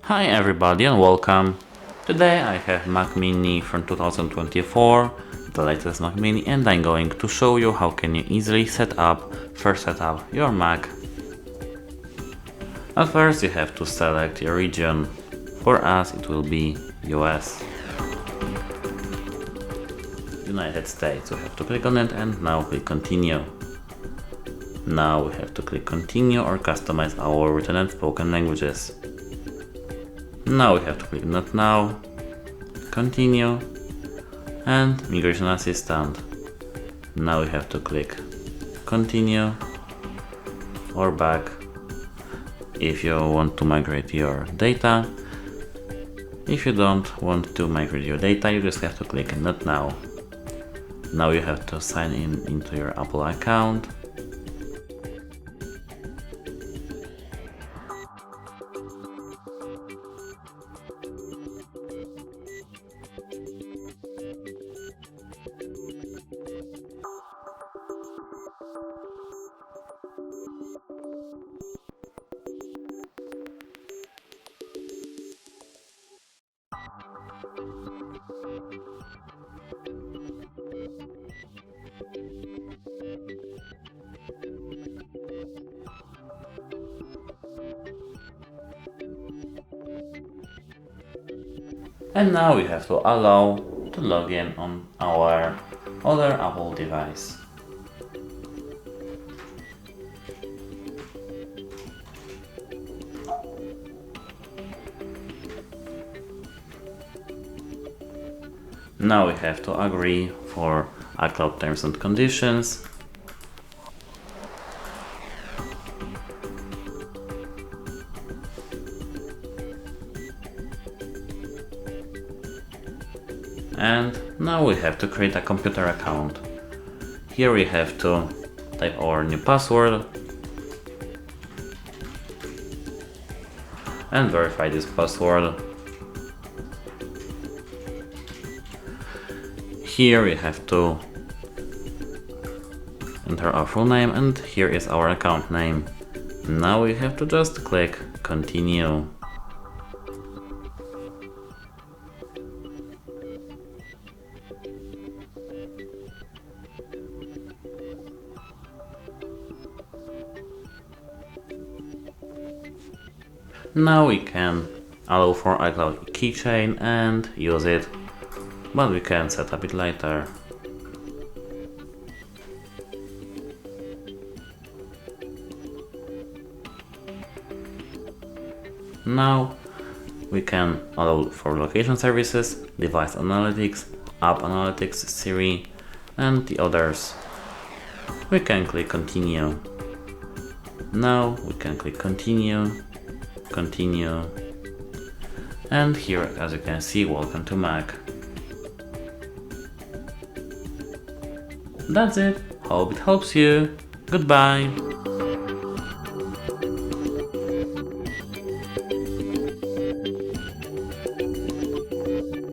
Hi everybody and welcome. Today I have Mac Mini from 2024, the latest Mac Mini, and I'm going to show you how can you easily set up your Mac. At first you have to select your region. For us it will be US. United States. We have to click on it and now click continue. Now we have to click continue or customize our written and spoken languages. Now we have to click not now, continue, and migration assistant. Now we have to click continue or back if you want to migrate your data. If you don't want to migrate your data, you just have to click not now. Now you have to sign in into your Apple account. And now we have to allow to log in on our other Apple device. Now we have to agree for iCloud terms and conditions. And now we have to create a computer account. Here we have to type our new password and verify this password. Here we have to enter our full name and here is our account name. Now we have to just click continue. Now we can allow for iCloud keychain and use it, but we can set up it later. Now we can allow for location services, device analytics, app analytics, Siri, and the others. We can click continue. Now we can click continue, and here, as you can see, welcome to Mac. That's it. Hope it helps you. Goodbye.